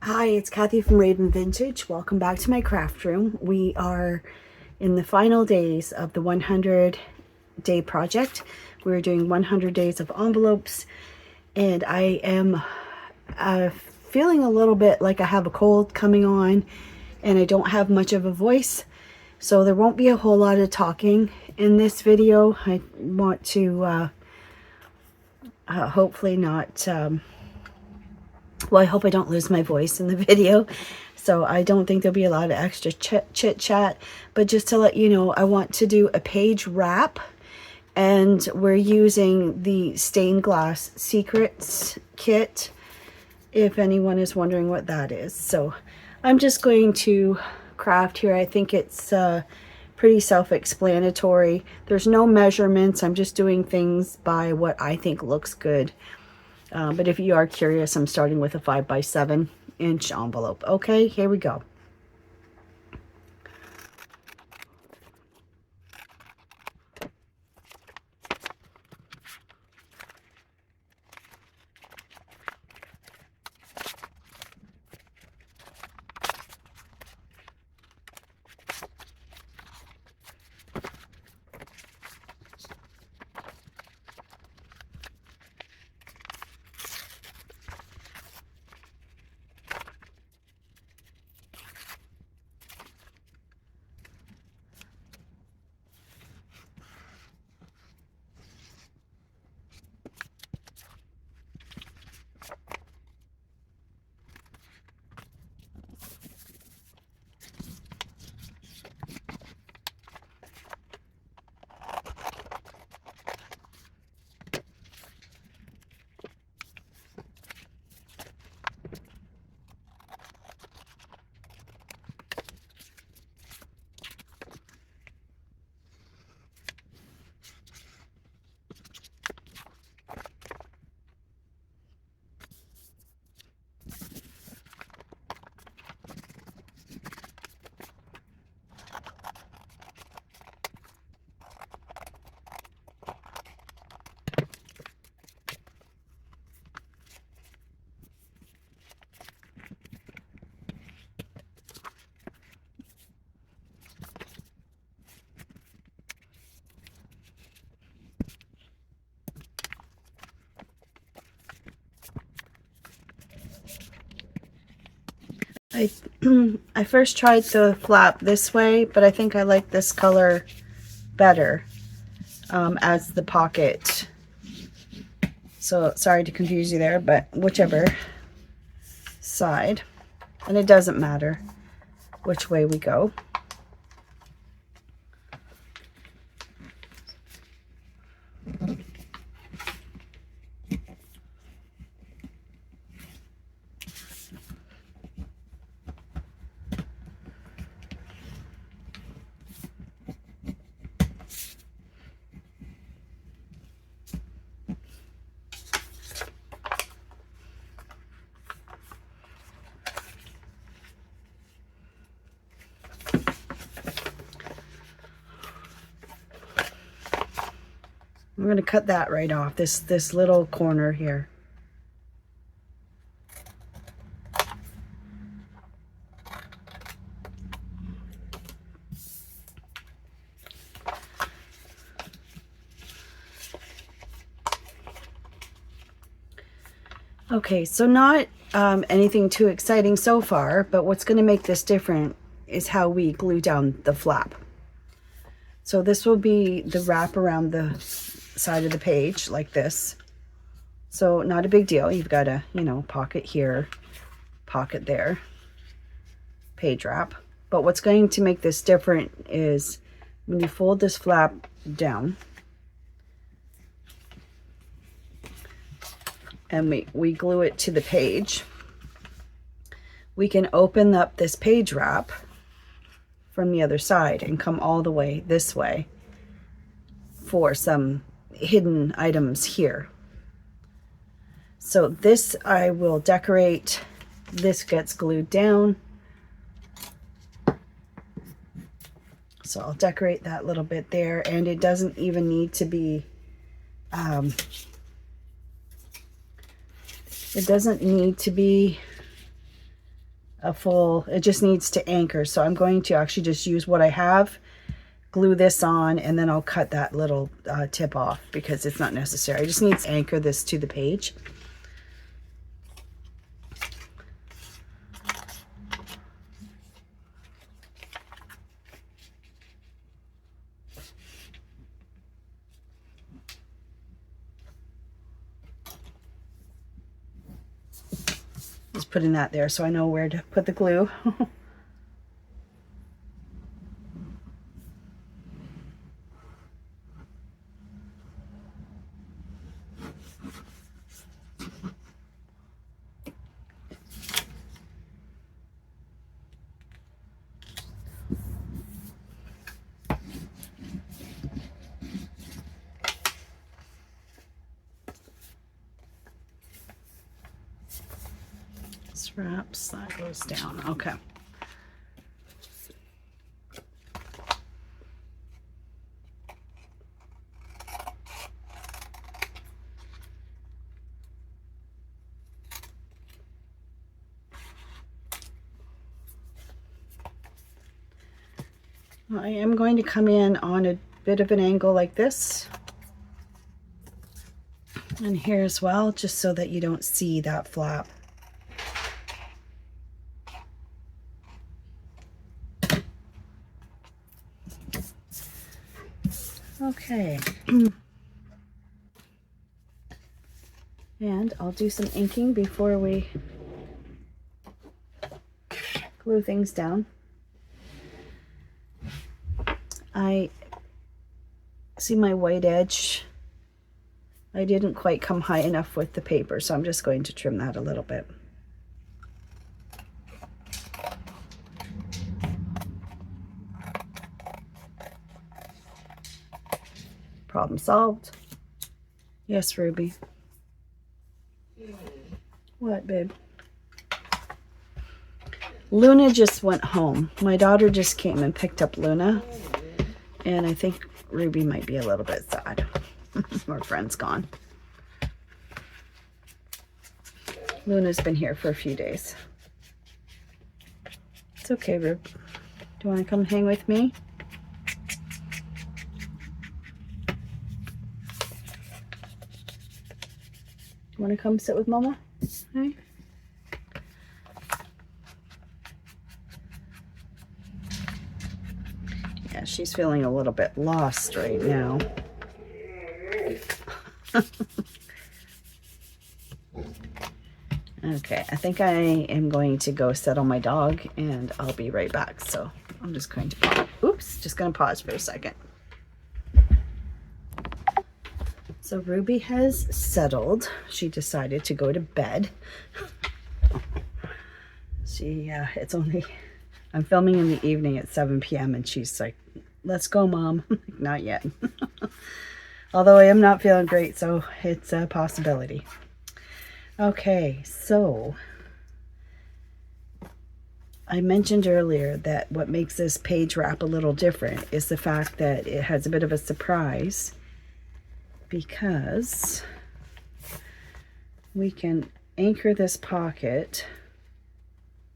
Hi, it's Kathy from Raven Vintage. Welcome back to my craft room. We are in the final days of the 100-day project. We're doing 100 days of envelopes, and I am feeling a little bit like I have a cold coming on, and I don't have much of a voice, so there won't be a whole lot of talking in this video. I want to hopefully not... well, I hope I don't lose my voice in the video, so I don't think there'll be a lot of extra chit chat, but just to let you know, I want to do a page wrap, and we're using the Stained Glass Secrets kit, if anyone is wondering what that is. So I'm just going to craft here. I think it's pretty self-explanatory. There's no measurements. I'm just doing things by what I think looks good. But if you are curious, I'm starting with a 5x7-inch envelope. Okay, here we go. I first tried the flap this way, but I think I like this color better as the pocket. So sorry to confuse you there, but whichever side, and it doesn't matter which way we go. I'm going to cut that right off, this little corner here. Okay, so not anything too exciting so far, but what's going to make this different is how we glue down the flap. So this will be the wrap around the side of the page like this. So not a big deal. You've got a, pocket here, pocket there, page wrap. But what's going to make this different is when you fold this flap down and we glue it to the page, we can open up this page wrap from the other side and come all the way this way for some hidden items here. So this I will decorate. This gets glued down. So I'll decorate that little bit there, and it doesn't even need to be it doesn't need to be a full, it just needs to anchor. So I'm going to actually just use what I have, glue this on, and then I'll cut that little tip off because it's not necessary. I just need to anchor this to the page. Just putting that there so I know where to put the glue. Wraps, that goes down. Okay. I am going to come in on a bit of an angle like this, and here as well, just so that you don't see that flap. Okay. And I'll do some inking before we glue things down. I see my white edge. I didn't quite come high enough with the paper, so I'm just going to trim that a little bit. Problem solved. Yes, Ruby. What, babe? Luna just went home. My daughter just came and picked up Luna. And I think Ruby might be a little bit sad. Her friend's gone. Luna's been here for a few days. It's okay, Rube. Do you want to come hang with me? Want to come sit with Mama? Hey. Yeah, she's feeling a little bit lost right now. Okay, I think I am going to go settle my dog and I'll be right back. So I'm just going to pause. Oops, just going to pause for a second. So Ruby has settled. She decided to go to bed. It's only, I'm filming in the evening at 7 p.m. and she's like, let's go, Mom. Not yet. Although I am not feeling great, so it's a possibility. Okay, so I mentioned earlier that what makes this page wrap a little different is the fact that it has a bit of a surprise, because we can anchor this pocket,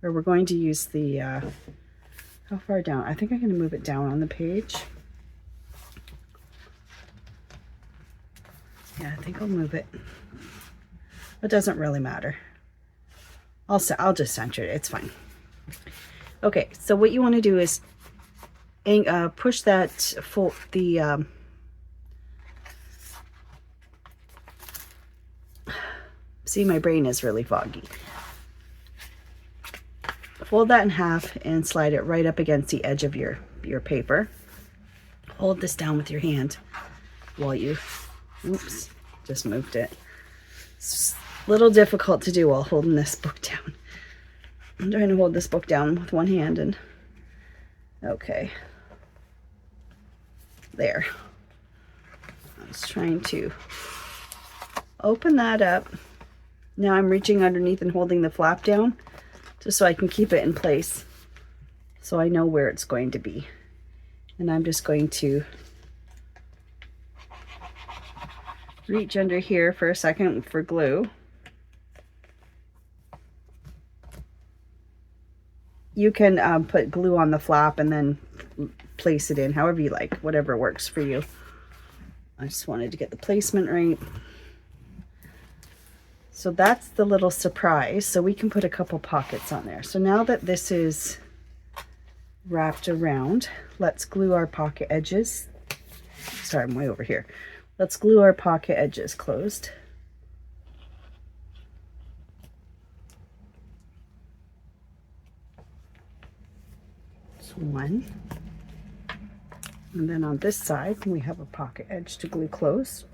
or we're going to use the, how far down? I think I'm going to move it down on the page. Yeah, I think I'll move it. It doesn't really matter. I'll just center it. It's fine. Okay, so what you want to do is push that see, my brain is really foggy. Fold that in half and slide it right up against the edge of your paper. Hold this down with your hand while you, oops, just moved it. It's a little difficult to do while holding this book down. I'm trying to hold this book down with one hand and, okay. There. I was trying to open that up. Now I'm reaching underneath and holding the flap down just so I can keep it in place so I know where it's going to be. And I'm just going to reach under here for a second for glue. You can put glue on the flap and then place it in however you like, whatever works for you. I just wanted to get the placement right. So that's the little surprise. So we can put a couple pockets on there. So now that this is wrapped around, let's glue our pocket edges. Sorry, I'm way over here. Let's glue our pocket edges closed. That's one. And then on this side, we have a pocket edge to glue closed.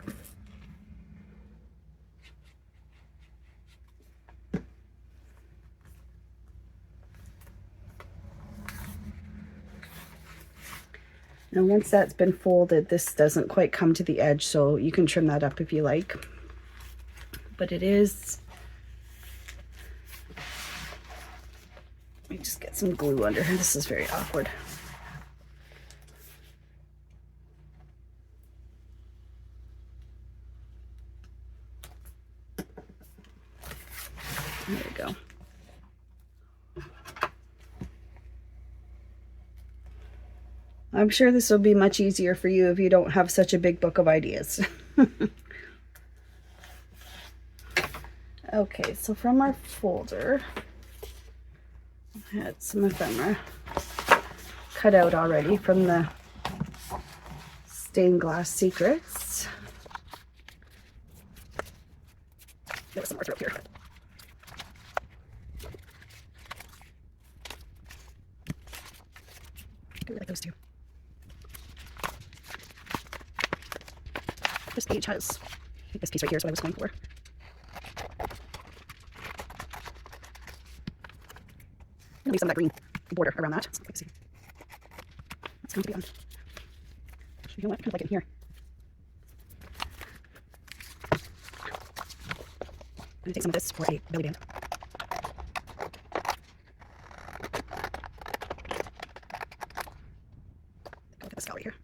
Now once that's been folded, this doesn't quite come to the edge, so you can trim that up if you like. But it is... Let me just get some glue under here. This is very awkward. There we go. I'm sure this will be much easier for you if you don't have such a big book of ideas. Okay, so from our folder, I had some ephemera cut out already from the Stained Glass Secrets. There was some more through here. I like those two. This page has, I think this piece right here is what I was going for. Leave some of that green border around that. Let's see. That's going to be on. You know what? I kind of like it here. I'm going to take some of this for a belly band. Look at this gallery here.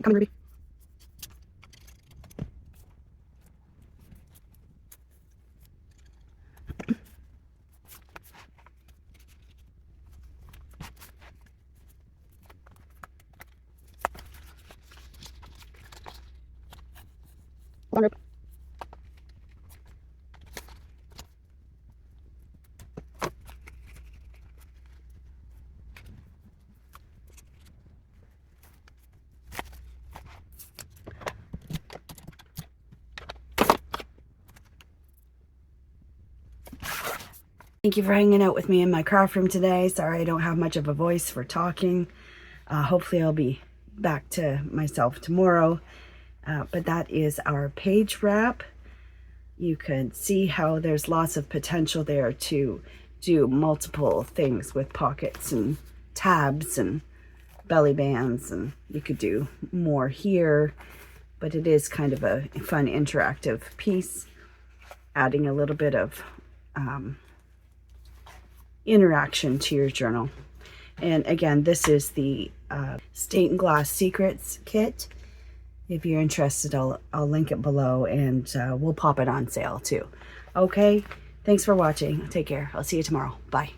Come on, Ruby. Come on, Ruby. Thank you for hanging out with me in my craft room today. Sorry I don't have much of a voice for talking. Hopefully I'll be back to myself tomorrow. But that is our page wrap. You can see how there's lots of potential there to do multiple things with pockets and tabs and belly bands, and you could do more here, but it is kind of a fun interactive piece, adding a little bit of interaction to your journal. And again, this is the Stained Glass Secrets kit. If you're interested, I'll link it below, and we'll pop it on sale too. Okay, thanks for watching. Take care. I'll see you tomorrow. Bye.